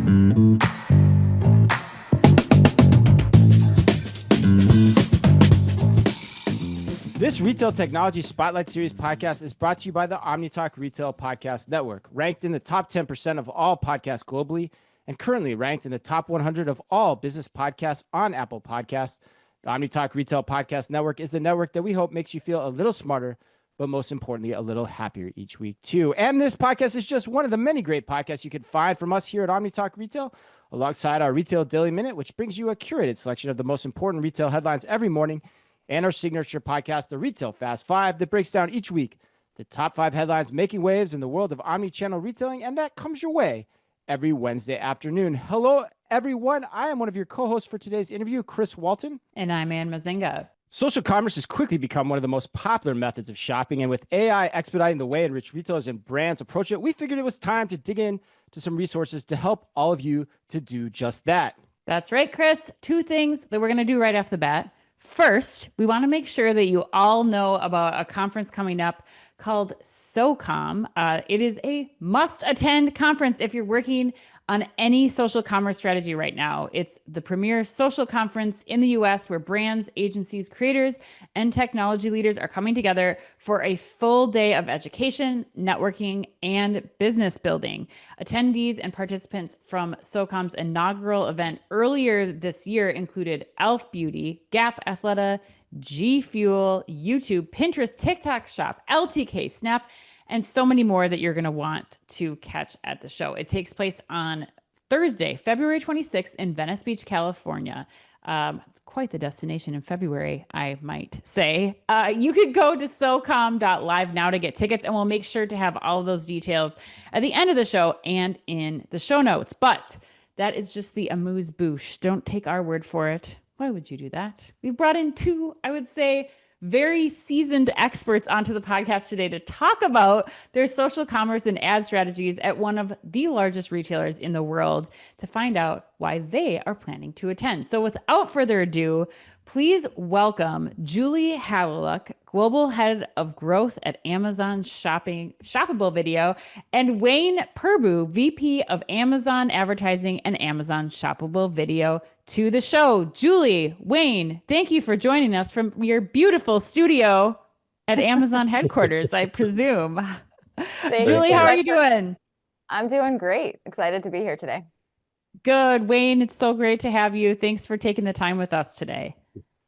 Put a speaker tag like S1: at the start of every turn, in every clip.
S1: This Retail Technology Spotlight Series podcast is brought to you by the OmniTalk Retail Podcast Network, ranked in the top 10% of all podcasts globally and currently ranked in the top 100 of all business podcasts on Apple Podcasts. The OmniTalk Retail Podcast Network is the network that we hope makes you feel a little smarter, but most importantly, a little happier each week too. And this podcast is just one of the many great podcasts you can find from us here at OmniTalk Retail, alongside our Retail Daily Minute, which brings you a curated selection of the most important retail headlines every morning, and our signature podcast, the Retail Fast Five, that breaks down each week the top 5 headlines making waves in the world of omni-channel retailing, and that comes your way every Wednesday afternoon. Hello, everyone. I am one of your co-hosts for today's interview, Chris Walton.
S2: And I'm Ann Mazinga.
S1: Social commerce has quickly become one of the most popular methods of shopping, and with AI expediting the way in which retailers and brands approach it, we figured it was time to dig in to some resources to help all of you to do just that.
S2: That's right, Chris. 2 things that we're going to do right off the bat. First, we want to make sure that you all know about a conference coming up called SOCOM. It is a must-attend conference if you're working on any social commerce strategy right now. It's the premier social conference in the US where brands, agencies, creators, and technology leaders are coming together for a full day of education, networking, and business building. Attendees and participants from SOCOM's inaugural event earlier this year included Elf Beauty, Gap Athleta, G Fuel, YouTube, Pinterest, TikTok Shop, LTK, Snap, and so many more that you're going to want to catch at the show. It takes place on Thursday, February 26th in Venice Beach, California. Quite the destination in February, I might say. You could go to SOCOM.live now to get tickets, and we'll make sure to have all of those details at the end of the show and in the show notes. But that is just the amuse-bouche. Don't take our word for it. Why would you do that? We've brought in 2, I would say, very seasoned experts onto the podcast today to talk about their social commerce and ad strategies at one of the largest retailers in the world to find out why they are planning to attend. So without further ado, please welcome Julie Haleluk, Global Head of Growth at Amazon Shoppable Video, and Wayne Purboo, VP of Amazon Advertising and Amazon Shoppable Video, to the show. Julie, Wayne, thank you for joining us from your beautiful studio at Amazon headquarters, I presume. Julie, how are you doing?
S3: I'm doing great. Excited to be here today.
S2: Good. Wayne, it's so great to have you. Thanks for taking the time with us today.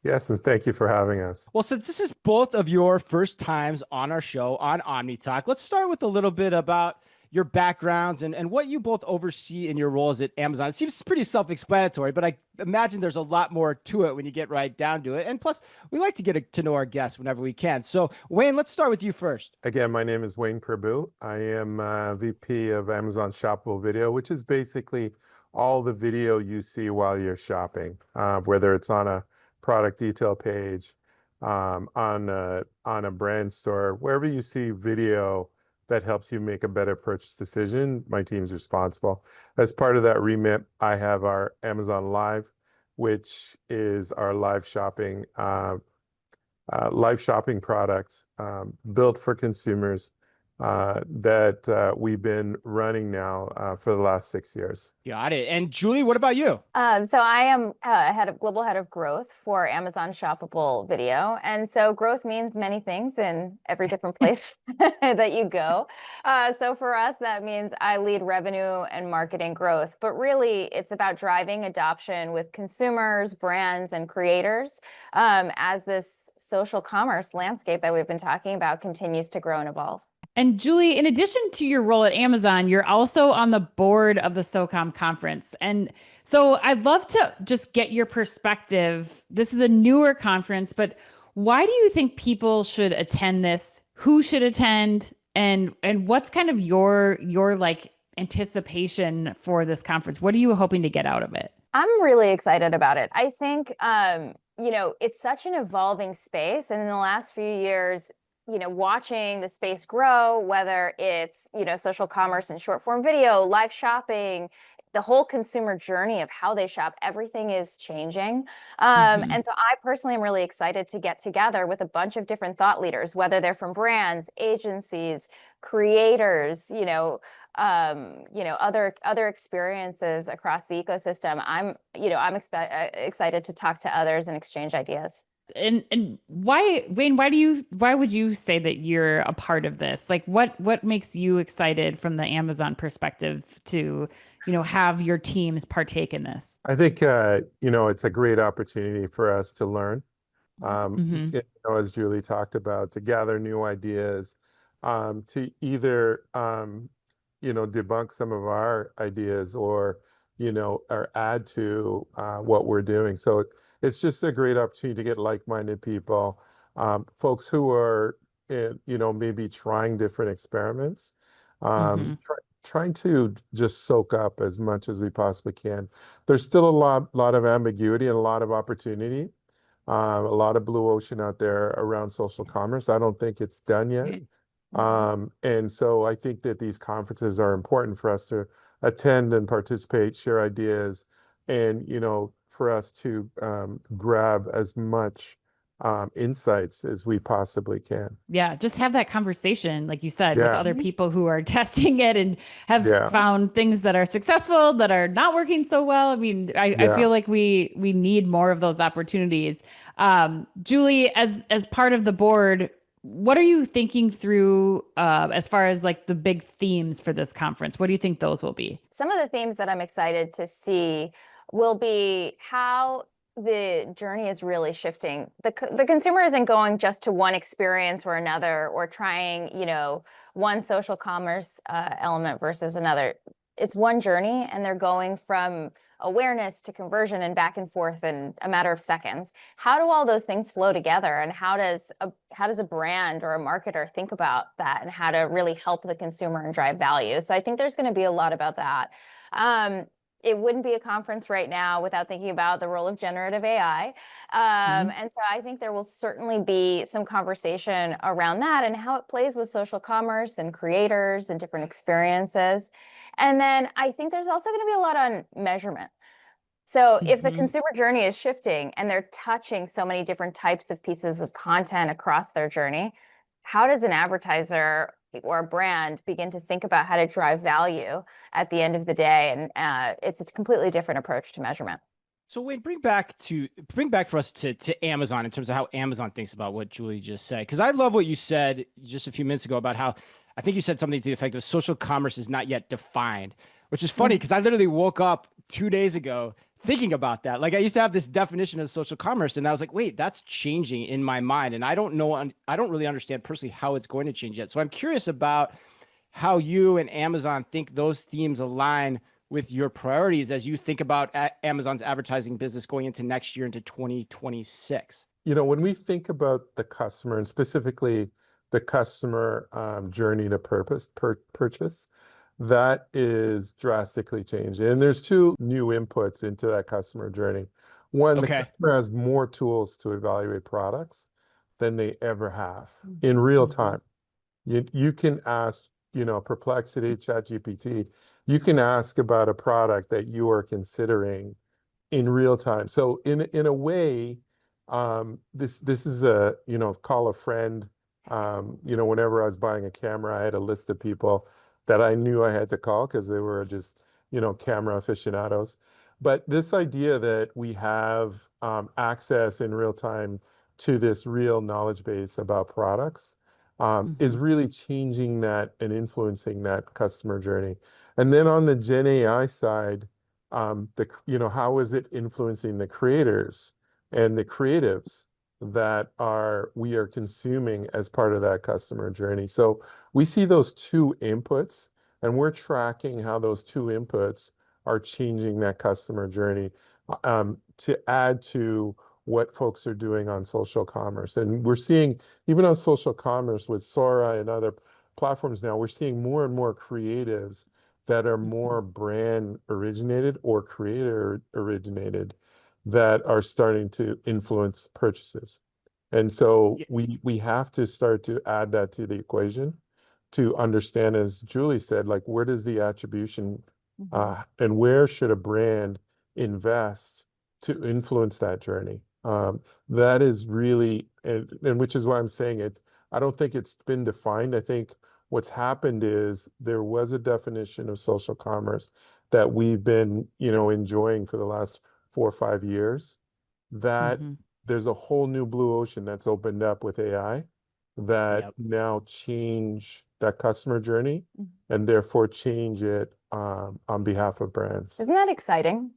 S4: Yes, and thank you for having us.
S1: Well, since this is both of your first times on our show on OmniTalk, let's start with a little bit about your backgrounds and what you both oversee in your roles at Amazon. It seems pretty self-explanatory, but I imagine there's a lot more to it when you get right down to it. And plus, we like to get to know our guests whenever we can. So Wayne, let's start with you first.
S4: Again, my name is Wayne Purboo. I am VP of Amazon Shoppable Video, which is basically all the video you see while you're shopping, whether it's on a product detail page, on a brand store, wherever you see video that helps you make a better purchase decision, my team's responsible. As part of that remit, I have our Amazon Live, which is our live shopping product built for consumers that we've been running now for the last 6 years.
S1: Got it. And Julie, what about you?
S3: So I am global head of growth for Amazon Shoppable Video. And so growth means many things in every different place that you go. So for us, that means I lead revenue and marketing growth, but really it's about driving adoption with consumers, brands, and creators as this social commerce landscape that we've been talking about continues to grow and evolve.
S2: And Julie, in addition to your role at Amazon, you're also on the board of the SOCOM conference. And so I'd love to just get your perspective. This is a newer conference, but why do you think people should attend this? Who should attend? And what's kind of your like anticipation for this conference? What are you hoping to get out of it?
S3: I'm really excited about it. I think, it's such an evolving space. And in the last few years, watching the space grow, whether it's, social commerce and short form video, live shopping, the whole consumer journey of how they shop, everything is changing. And so I personally am really excited to get together with a bunch of different thought leaders, whether they're from brands, agencies, creators, other experiences across the ecosystem, I'm excited to talk to others and exchange ideas.
S2: And why, Wayne, why would you say that you're a part of this? Like what makes you excited from the Amazon perspective to, have your teams partake in this?
S4: I think, it's a great opportunity for us to learn.
S2: Mm-hmm.
S4: As Julie talked about, to gather new ideas, to either, debunk some of our ideas or add to what we're doing. So it's just a great opportunity to get like-minded people, folks who are, maybe trying different experiments,
S2: Mm-hmm.
S4: trying to just soak up as much as we possibly can. There's still a lot of ambiguity and a lot of opportunity. A lot of blue ocean out there around social commerce. I don't think it's done yet. And so I think that these conferences are important for us to attend and participate, share ideas, and, for us to grab as much insights as we possibly can.
S2: Yeah, just have that conversation, like you said, with
S4: Yeah.
S2: other people who are testing it and have
S4: Yeah.
S2: found things that are successful, that are not working so well. I mean, I
S4: Yeah.
S2: feel like we need more of those opportunities. Julie, as part of the board, what are you thinking through as far as like the big themes for this conference? What do you think those will be?
S3: Some of the themes that I'm excited to see will be how the journey is really shifting. The consumer isn't going just to one experience or another, or trying, one social commerce element versus another. It's one journey, and they're going from awareness to conversion and back and forth in a matter of seconds. How do all those things flow together, and how does a brand or a marketer think about that, and how to really help the consumer and drive value? So I think there's going to be a lot about that. It wouldn't be a conference right now without thinking about the role of generative AI. And so I think there will certainly be some conversation around that and how it plays with social commerce and creators and different experiences. And then I think there's also going to be a lot on measurement. So if the consumer journey is shifting and they're touching so many different types of pieces of content across their journey, how does an advertiser or a brand begin to think about how to drive value at the end of the day? And it's a completely different approach to measurement.
S1: So Wayne, bring back for us to Amazon in terms of how Amazon thinks about what Julie just said. Because I love what you said just a few minutes ago about how, I think you said something to the effect of social commerce is not yet defined, which is funny because I literally woke up 2 days ago thinking about that. Like I used to have this definition of social commerce and I was like, wait, that's changing in my mind. And I don't really understand personally how it's going to change yet. So I'm curious about how you and Amazon think those themes align with your priorities as you think about Amazon's advertising business going into next year, into 2026.
S4: When we think about the customer and specifically the customer journey to purchase, that is drastically changing. And there's two new inputs into that customer journey. One, the customer has more tools to evaluate products than they ever have in real time. You can ask, Perplexity, ChatGPT, you can ask about a product that you are considering in real time. So in a way, this is a, call a friend. Whenever I was buying a camera, I had a list of people that I knew I had to call because they were just, camera aficionados. But this idea that we have access in real time to this real knowledge base about products is really changing that and influencing that customer journey. And then on the Gen AI side, how is it influencing the creators and the creatives that we are consuming as part of that customer journey? So we see those two inputs, and we're tracking how those two inputs are changing that customer journey to add to what folks are doing on social commerce. And we're seeing, even on social commerce with Sora and other platforms now, we're seeing more and more creatives that are more brand originated or creator originated that are starting to influence purchases. And so we have to start to add that to the equation to understand, as Julie said, like, where does the attribution and where should a brand invest to influence that journey? That is really, and which is why I'm saying it, I don't think it's been defined. I think what's happened is there was a definition of social commerce that we've been, enjoying for the last 4 or 5 years, that
S2: Mhm.
S4: there's a whole new blue ocean that's opened up with AI that
S1: Yep.
S4: now change that customer journey
S3: Mhm.
S4: and therefore change it on behalf of brands.
S3: Isn't that exciting?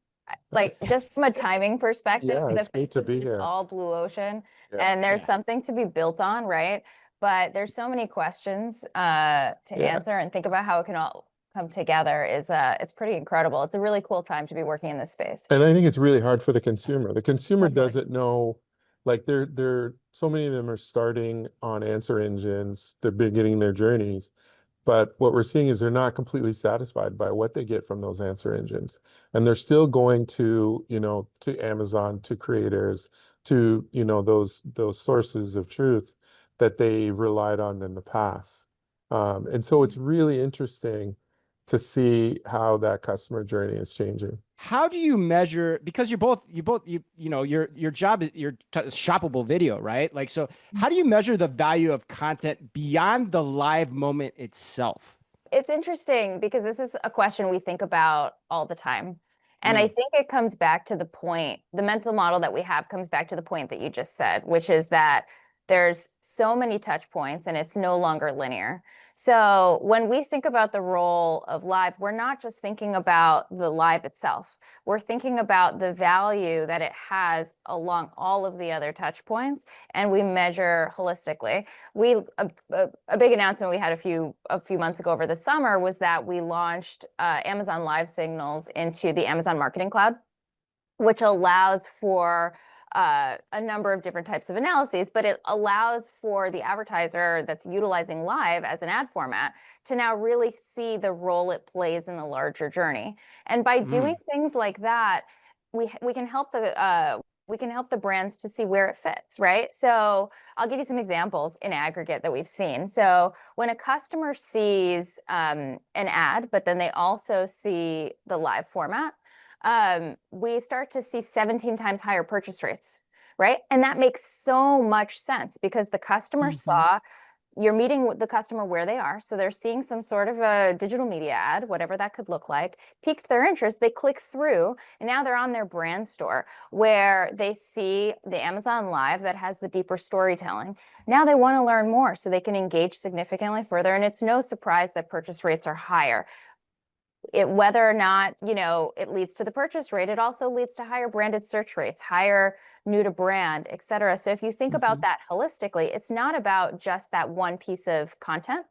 S3: Like, just from a timing perspective,
S4: Yeah,
S3: the
S4: it's great to
S3: fact that
S4: be
S3: it's
S4: here.
S3: all blue ocean
S4: Yeah.
S3: and there's
S1: Yeah.
S3: something to be built on, right? But there's so many questions to answer, and think about how it can all come together it's pretty incredible. It's a really cool time to be working in this space.
S4: And I think it's really hard for the consumer. The consumer
S3: Totally.
S4: doesn't know, like they're so many of them are starting on answer engines, they're beginning their journeys. But what we're seeing is they're not completely satisfied by what they get from those answer engines. And they're still going to, to Amazon, to creators, to, those sources of truth that they relied on in the past. And so it's really interesting to see how that customer journey is changing.
S1: How do you measure, because your job is shoppable video, right? Like, so how do you measure the value of content beyond the live moment itself?
S3: It's interesting because this is a question we think about all the time. And I think it comes back to the point, the mental model that we have comes back to the point that you just said, which is that there's so many touch points and it's no longer linear. So when we think about the role of live, we're not just thinking about the live itself. We're thinking about the value that it has along all of the other touch points, and we measure holistically. A big announcement we had a few months ago over the summer was that we launched Amazon Live Signals into the Amazon Marketing Cloud, which allows for a number of different types of analyses, but it allows for the advertiser that's utilizing live as an ad format to now really see the role it plays in the larger journey. And by doing things like that, we can help the brands to see where it fits, right? So I'll give you some examples in aggregate that we've seen. So when a customer sees an ad, but then they also see the live format, we start to see 17 times higher purchase rates, right? And that makes so much sense because the customer saw, you're meeting with the customer where they are. So they're seeing some sort of a digital media ad, whatever that could look like, piqued their interest, they click through, and now they're on their brand store where they see the Amazon Live that has the deeper storytelling. Now they want to learn more so they can engage significantly further. And it's no surprise that purchase rates are higher. Whether or not, it leads to the purchase rate, it also leads to higher branded search rates, higher new to brand, et cetera. So if you think about that holistically, it's not about just that one piece of content.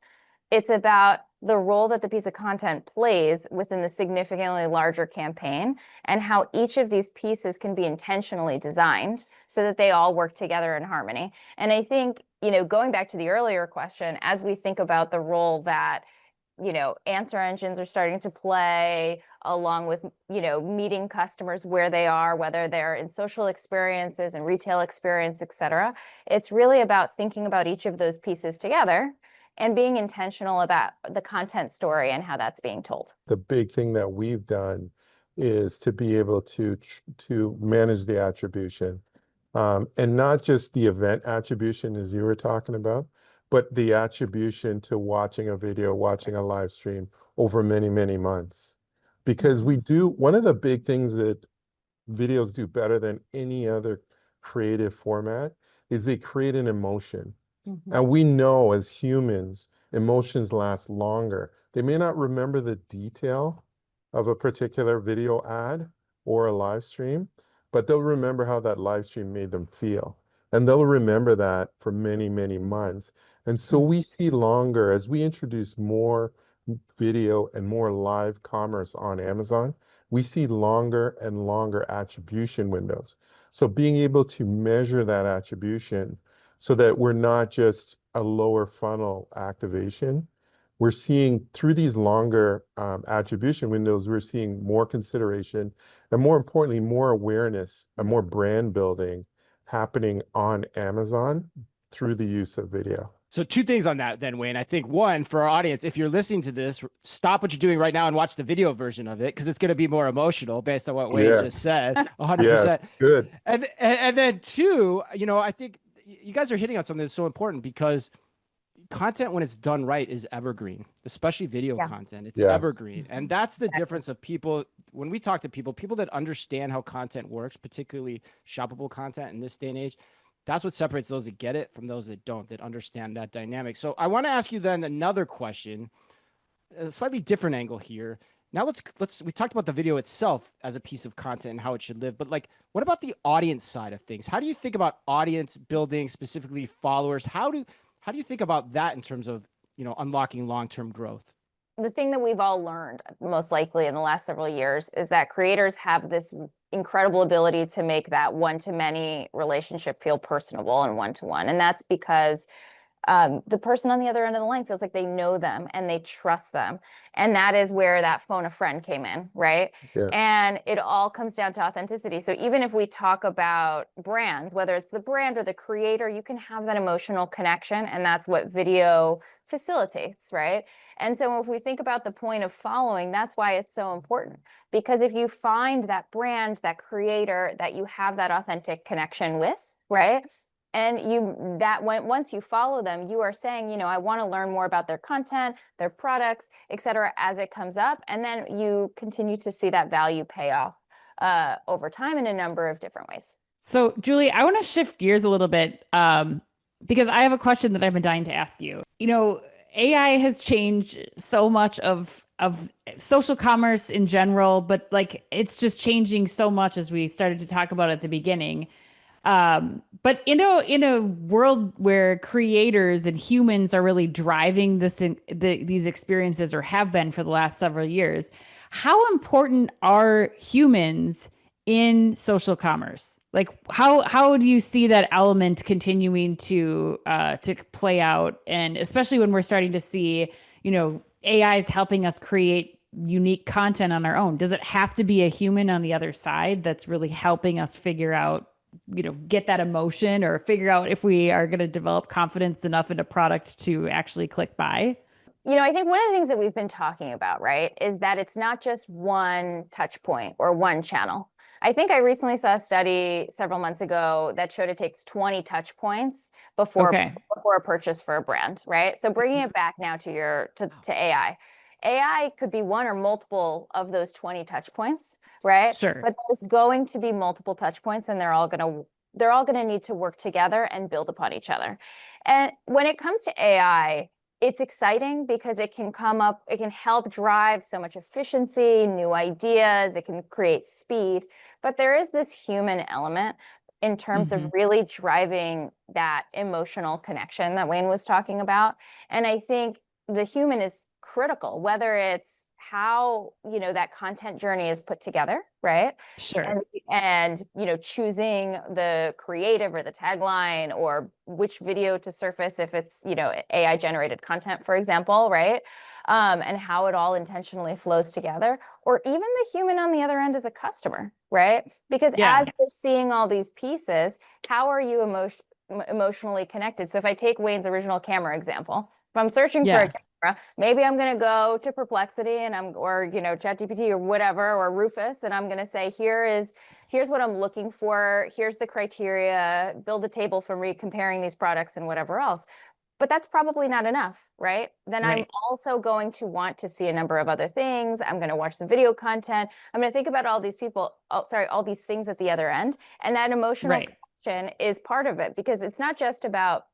S3: It's about the role that the piece of content plays within the significantly larger campaign and how each of these pieces can be intentionally designed so that they all work together in harmony. And I think, going back to the earlier question, as we think about the role that answer engines are starting to play along with, meeting customers where they are, whether they're in social experiences and retail experience, et cetera. It's really about thinking about each of those pieces together and being intentional about the content story and how that's being told.
S4: The big thing that we've done is to be able to manage the attribution, and not just the event attribution as you were talking about, but the attribution to watching a video, watching a live stream over many, many months. Because one of the big things that videos do better than any other creative format is they create an emotion. And we know as humans, emotions last longer. They may not remember the detail of a particular video ad or a live stream, but they'll remember how that live stream made them feel. And they'll remember that for many, many months. And so we see longer as we introduce more video and more live commerce on Amazon, we see longer and longer attribution windows. So being able to measure that attribution so that we're not just a lower funnel activation, we're seeing through these longer attribution windows, we're seeing more consideration and more importantly, more awareness and more brand building happening on Amazon through the use of video.
S1: So two things on that then, Wayne. I think one, for our audience, if you're listening to this, stop what you're doing right now and watch the video version of it because it's going to be more emotional based on what Wayne just said, 100%.
S4: Yes, good.
S1: And then two, I think you guys are hitting on something that's so important because content when it's done right is evergreen, especially video
S3: Yeah.
S1: content. It's
S4: Yes.
S1: evergreen. And that's the difference of people. When we talk to people that understand how content works, particularly shoppable content in this day and age, that's what separates those that get it from those that don't, that understand that dynamic. So I want to ask you then another question, a slightly different angle here. Now we talked about the video itself as a piece of content and how it should live, but like, what about the audience side of things? How do you think about audience building, specifically followers? How do you think about that in terms of, unlocking long-term growth?
S3: The thing that we've all learned most likely in the last several years is that creators have this incredible ability to make that one-to-many relationship feel personable and one-to-one. And that's because the person on the other end of the line feels like they know them and they trust them. And that is where that phone a friend came in, right?
S4: Yeah.
S3: And it all comes down to authenticity. So even if we talk about brands, whether it's the brand or the creator, you can have that emotional connection. And that's what video facilitates, right? And so if we think about the point of following, that's why it's so important. Because if you find that brand, that creator that you have that authentic connection with, right? And once you follow them, you are saying, I want to learn more about their content, their products, et cetera, as it comes up. And then you continue to see that value pay off over time in a number of different ways.
S2: So, Julie, I want to shift gears a little bit because I have a question that I've been dying to ask you. AI has changed so much of social commerce in general, but like it's just changing so much as we started to talk about at the beginning. But in a world where creators and humans are really driving these experiences, or have been for the last several years, how important are humans in social commerce? Like how do you see that element continuing to play out? And especially when we're starting to see, AI is helping us create unique content on our own. Does it have to be a human on the other side that's really helping us figure out, get that emotion, or figure out if we are going to develop confidence enough in a product to actually click buy?
S3: I think one of the things that we've been talking about, right, is that it's not just one touch point or one channel. I think I recently saw a study several months ago that showed it takes 20 touch points before a purchase for a brand, right? So bringing it back now to AI. AI could be one or multiple of those 20 touch points, right?
S2: Sure.
S3: But there's going to be multiple touch points, and they're all going to need to work together and build upon each other. And when it comes to AI, it's exciting because it can help drive so much efficiency, new ideas, it can create speed, but there is this human element in terms of really driving that emotional connection that Wayne was talking about. And I think the human is critical, whether it's how, that content journey is put together, right?
S2: Sure.
S3: And choosing the creative or the tagline or which video to surface if it's, AI generated content, for example, right? And how it all intentionally flows together, or even the human on the other end as a customer, right? Because as you're seeing all these pieces, how are you emotionally connected? So if I take Wayne's original camera example, if I'm searching for a camera, maybe I'm going to go to Perplexity or ChatGPT or whatever, or Rufus, and I'm going to say, here's what I'm looking for. Here's the criteria, build a table for me comparing these products and whatever else. But that's probably not enough, right? Then I'm also going to want to see a number of other things. I'm going to watch some video content. I'm going to think about all these things at the other end. And that emotional connection is part of it, because it's not just about,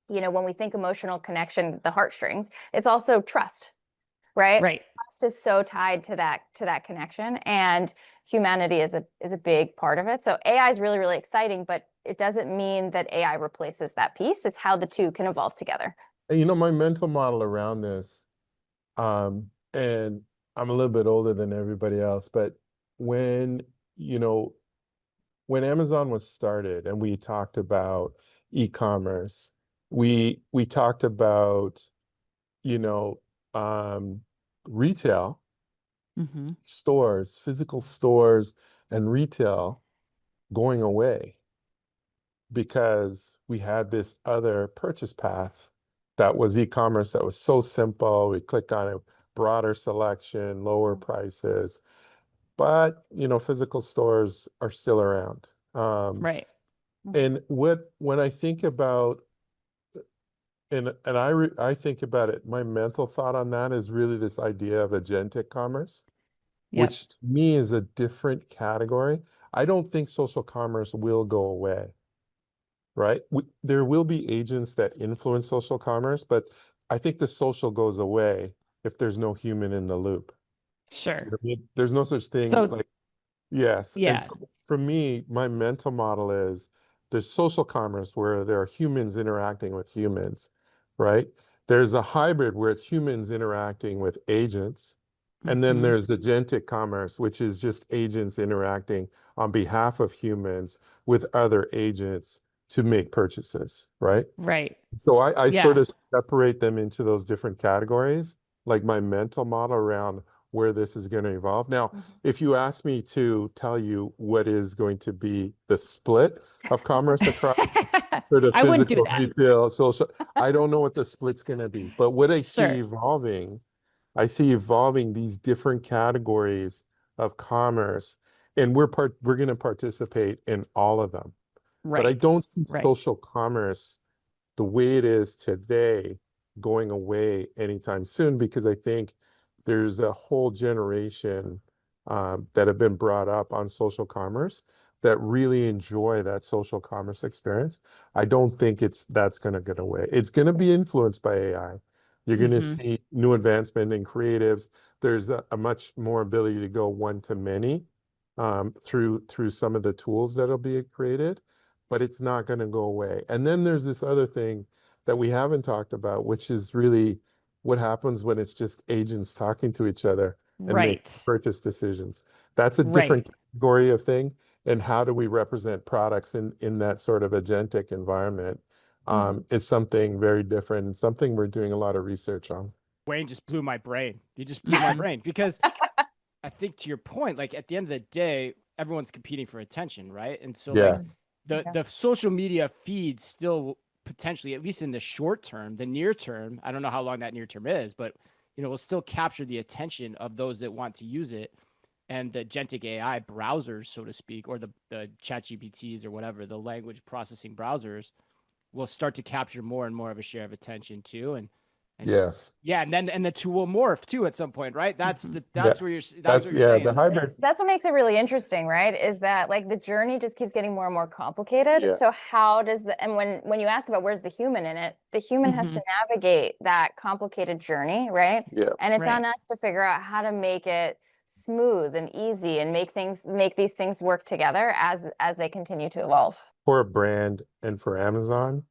S3: when we think emotional connection, the heartstrings, it's also trust, right?
S2: Right.
S3: Trust is so tied to that connection, and humanity is a big part of it. So AI is really, really exciting, but it doesn't mean that AI replaces that piece. It's how the two can evolve together.
S4: And my mental model around this, and I'm a little bit older than everybody else, but when Amazon was started and we talked about e-commerce, we talked about, retail, stores, physical stores and retail going away, because we had this other purchase path that was e-commerce that was so simple. We click on it, broader selection, lower prices, but physical stores are still around.
S2: Right.
S4: And when I think about I think about it. My mental thought on that is really this idea of agentic commerce,
S2: Yep.
S4: which to me is a different category. I don't think social commerce will go away, right? There will be agents that influence social commerce, but I think the social goes away if there's no human in the loop.
S2: Sure.
S4: You know what I mean? There's no such thing
S2: So
S4: like, yes. And
S2: yeah.
S4: so for me, my mental model is there's social commerce where there are humans interacting with humans, right? There's a hybrid where it's humans interacting with agents. And then
S2: Mhm.
S4: there's agentic commerce, which is just agents interacting on behalf of humans with other agents to make purchases, right?
S2: Right.
S4: So I sort
S2: Yeah.
S4: of separate them into those different categories, like my mental model around where this is going to evolve. Now, if you ask me to tell you what is going to be the split of commerce across sort of
S2: I wouldn't do
S4: physical,
S2: that.
S4: retail, social, I don't know what the split's going to be. But what I see
S2: Sure.
S4: evolving, I see evolving these different categories of commerce, and we're going to participate in all of them. But I
S2: Right.
S4: don't see
S2: Right.
S4: social commerce the way it is today going away anytime soon, because I think there's a whole generation that have been brought up on social commerce that really enjoy that social commerce experience. I don't think that's going to get away. It's going to be influenced by AI. You're going to
S2: Mhm.
S4: see new advancement in creatives. There's a much more ability to go one to many through some of the tools that'll be created, but it's not going to go away. And then there's this other thing that we haven't talked about, which is really what happens when it's just agents talking to each other and make
S2: Right.
S4: purchase decisions. That's a
S2: Right.
S4: different category of thing. And how do we represent products in that sort of agentic environment is something very different and something we're doing a lot of research on.
S1: Wayne just blew my brain. You just blew my brain because I think to your point, like at the end of the day, everyone's competing for attention, right? And so
S4: Yeah.
S1: like the social media feed still potentially, at least in the short term, the near term, I don't know how long that near term is, but will still capture the attention of those that want to use it. And the agentic AI browsers, so to speak, or the chat GPTs or whatever, the language processing browsers will start to capture more and more of a share of attention too. And
S4: Yes.
S1: yeah, and then the two will morph too at some point, right? That's
S2: Mhm.
S1: that's where you're
S4: That's
S1: what you're saying.
S4: the hybrid.
S3: That's what makes it really interesting, right? Is that like the journey just keeps getting more and more complicated.
S4: Yeah.
S3: So how does and when you ask about where's the human in it, the human has to navigate that complicated journey, right?
S4: Yeah.
S3: And it's on
S2: Right.
S3: us to figure out how to make it smooth and easy and make these things work together as they continue to evolve.
S4: For a brand and for Amazon,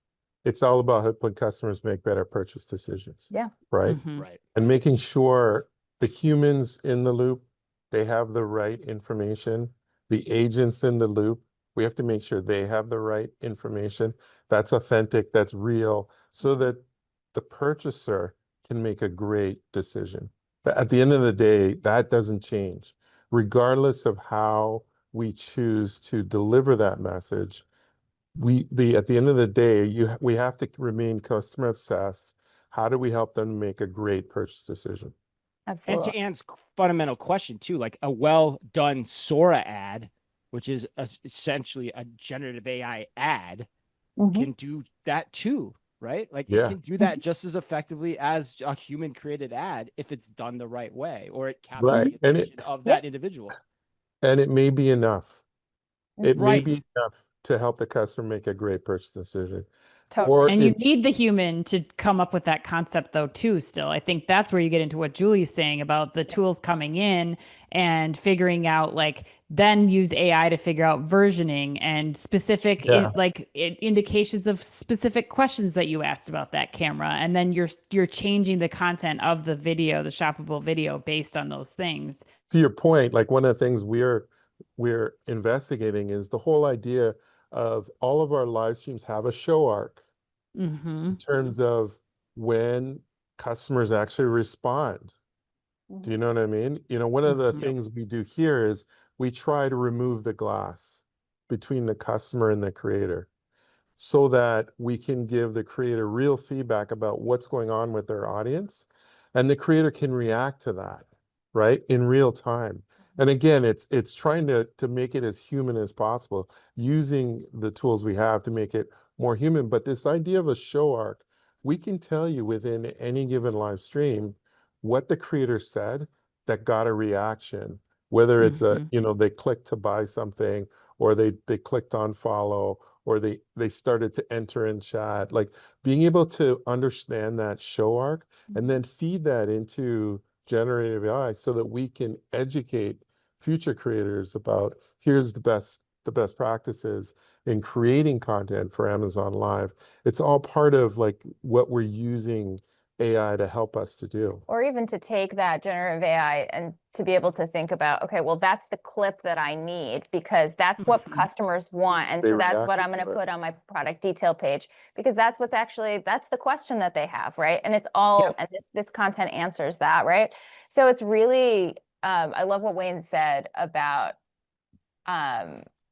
S4: it's all about helping customers make better purchase decisions.
S3: Yeah.
S4: Right.
S2: Mhm.
S1: Right.
S4: And making sure the humans in the loop, they have the right information. The agents in the loop, we have to make sure they have the right information. That's authentic, that's real, so that the purchaser can make a great decision. But at the end of the day, that doesn't change. Regardless of how we choose to deliver that message, at the end of the day, we have to remain customer obsessed. How do we help them make a great purchase decision?
S1: And
S3: Absolutely.
S1: to Anne's fundamental question too, like a well done Sora ad, which is essentially a generative AI ad, can do that too, right? Like it
S4: Yeah.
S1: can do that just as effectively as a human created ad if it's done the right way, or it captures
S4: Right.
S1: the
S4: And
S1: attention of that individual.
S4: it may be enough. It may
S1: Right.
S4: be enough to help the customer make a great purchase decision.
S3: Totally.
S4: Or
S2: And you need the human to come up with that concept though too still. I think that's where you get into what Julie's saying about the tools coming in and figuring out like then use AI to figure out versioning and specific indications of specific questions that you asked about that camera, and then you're changing the content of the video, the shoppable video, based on those things.
S4: to your point, like one of the things we're investigating is the whole idea of all of our live streams have a show arc in terms of when customers actually respond. Do you know what I mean? One of the things we do here is we try to remove the glass between the customer and the creator so that we can give the creator real feedback about what's going on with their audience, and the creator can react to that, right, in real time. And again, it's trying to make it as human as possible, using the tools we have to make it more human. But this idea of a show arc we can tell you within any given live stream what the creator said that got a reaction, whether it's a, they clicked to buy something, or they clicked on follow, or they started to enter in chat. Like being able to understand that show arc and then feed that into generative AI so that we can educate future creators about here's the best practices in creating content for Amazon Live. It's all part of like what we're using AI to help us to do.
S3: Or even to take that generative AI and to be able to think about, okay, well, that's the clip that I need because that's what customers want. And so that's what I'm going to put on my product detail page because that's what's actually, that's the question that they have, right? And it's all, and this content answers that, right? So it's really, I love what Wayne said about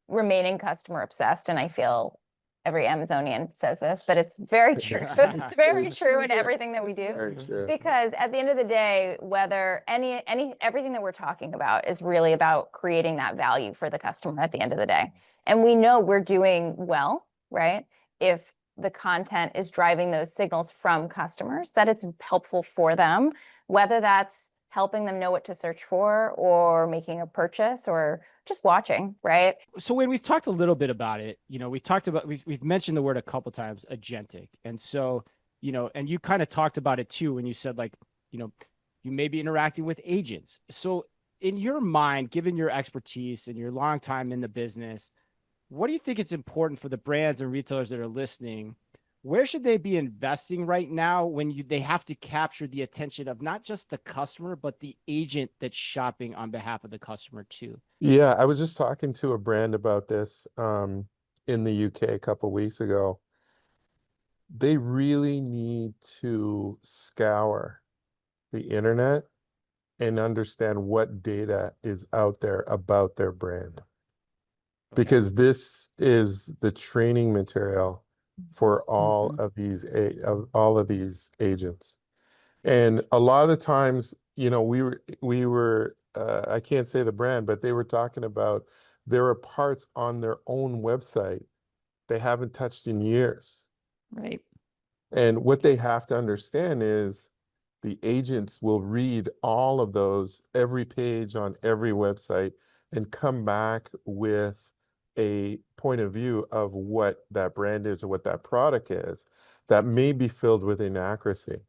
S3: remaining customer obsessed. And I feel every Amazonian says this, but it's very true. It's very true in everything that we do. Because at the end of the day, whether everything that we're talking about is really about creating that value for the customer at the end of the day. And we know we're doing well, right? If the content is driving those signals from customers, that it's helpful for them, whether that's helping them know what to search for or making a purchase or just watching, right?
S1: So when we've talked a little bit about it, we've mentioned the word a couple times, agentic. And so, and you kind of talked about it too, when you said like, you may be interacting with agents. So in your mind, given your expertise and your long time in the business, what do you think it's important for the brands and retailers that are listening? Where should they be investing right now when they have to capture the attention of not just the customer, but the agent that's shopping on behalf of the customer too?
S4: Yeah, I was just talking to a brand about this in the UK a couple of weeks ago. They really need to scour the internet and understand what data is out there about their brand. Because this is the training material for all of these agents. And a lot of the times, we were I can't say the brand, but they were talking about there are parts on their own website they haven't touched in years.
S2: Right.
S4: And what they have to understand is the agents will read all of those, every page on every website, and come back with a point of view of what that brand is or what that product is that may be filled with inaccuracy.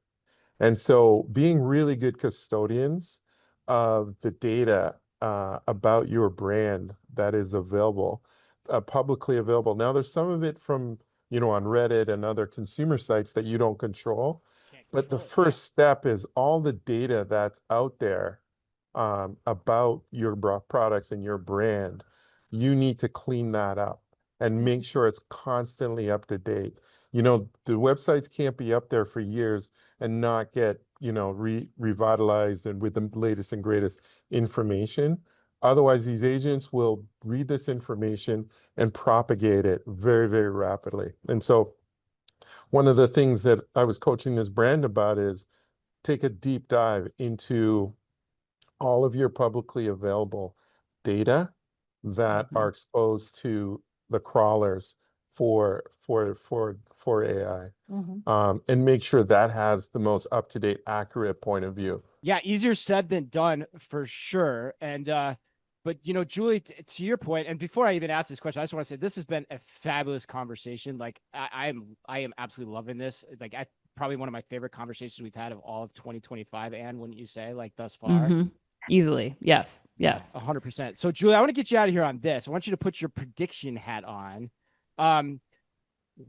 S4: And so being really good custodians of the data about your brand that is available, publicly available. Now, there's some of it from, on Reddit and other consumer sites that you don't control. But the first step is all the data that's out there about your products and your brand. You need to clean that up and make sure it's constantly up to date. The websites can't be up there for years and not get, revitalized and with the latest and greatest information. Otherwise, these agents will read this information and propagate it very, very rapidly. And so one of the things that I was coaching this brand about is take a deep dive into all of your publicly available data that are exposed to the crawlers for AI, and make sure that has the most up-to-date, accurate point of view.
S1: Yeah, easier said than done for sure. And but Julie, to your point, and before I even ask this question, I just want to say this has been a fabulous conversation. Like I am absolutely loving this. Like probably one of my favorite conversations we've had of all of 2025. And wouldn't you say, like, thus far?
S2: Easily. Yes.
S1: 100%. So Julie, I want to get you out of here on this. I want you to put your prediction hat on.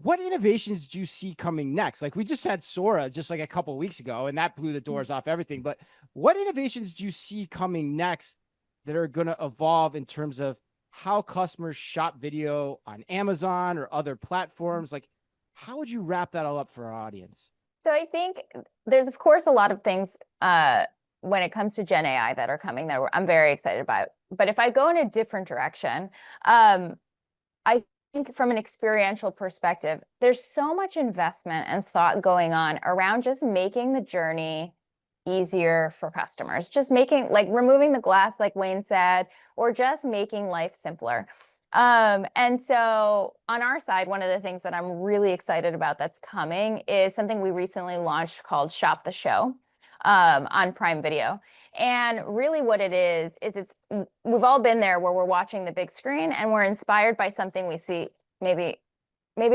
S1: What innovations do you see coming next? Like we just had Sora just like a couple of weeks ago, and that blew the doors off everything. But what innovations do you see coming next that are going to evolve in terms of how customers shop video on Amazon or other platforms? Like, how would you wrap that all up for our audience?
S3: So I think there's, of course, a lot of things when it comes to Gen AI that are coming that I'm very excited about. But if I go in a different direction, I think from an experiential perspective, there's so much investment and thought going on around just making the journey easier for customers, just making, like, removing the glass, like Wayne said, or just making life simpler. And so on our side, one of the things that I'm really excited about that's coming is something we recently launched called Shop the Show on Prime Video. And really what it is we've all been there where we're watching the big screen and we're inspired by something we see maybe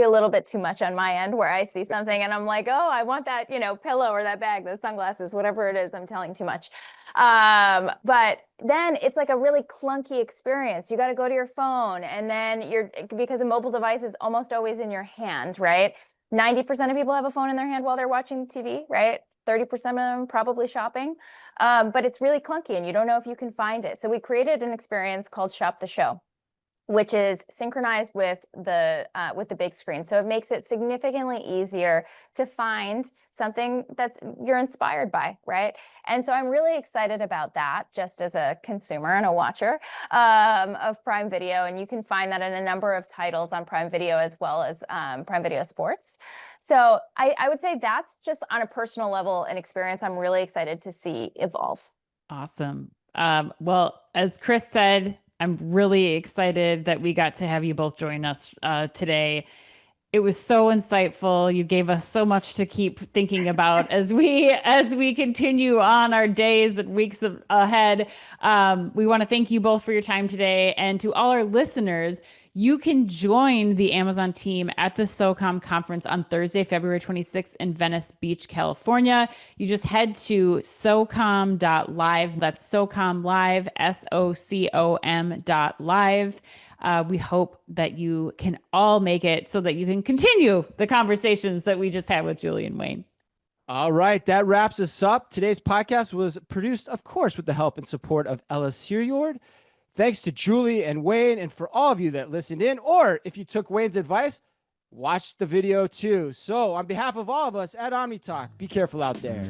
S3: a little bit too much on my end, where I see something and I'm like, oh, I want that, pillow or that bag, those sunglasses, whatever it is, I'm telling too much. But then it's like a really clunky experience. You got to go to your phone, and then because a mobile device is almost always in your hand, right? 90% of people have a phone in their hand while they're watching TV, right? 30% of them probably shopping. But it's really clunky and you don't know if you can find it. So we created an experience called Shop the Show, which is synchronized with the big screen. So it makes it significantly easier to find something you're inspired by, right? And so I'm really excited about that, just as a consumer and a watcher of Prime Video. And you can find that in a number of titles on Prime Video, as well as Prime Video Sports. So I would say that's just on a personal level an experience I'm really excited to see evolve.
S2: Awesome. Well, as Chris said, I'm really excited that we got to have you both join us today. It was so insightful. You gave us so much to keep thinking about as we continue on our days and weeks ahead. We want to thank you both for your time today. And to all our listeners, you can join the Amazon team at the SOCOM conference on Thursday, February 26th in Venice Beach, California. You just head to SOCOM.live. That's SOCOM Live, SOCOM.live. We hope that you can all make it so that you can continue the conversations that we just had with Julie and Wayne.
S1: All right, that wraps us up. Today's podcast was produced, of course, with the help and support of Ella Siriord. Thanks to Julie and Wayne, and for all of you that listened in, or if you took Wayne's advice, watch the video too. So on behalf of all of us at OmniTalk, be careful out there.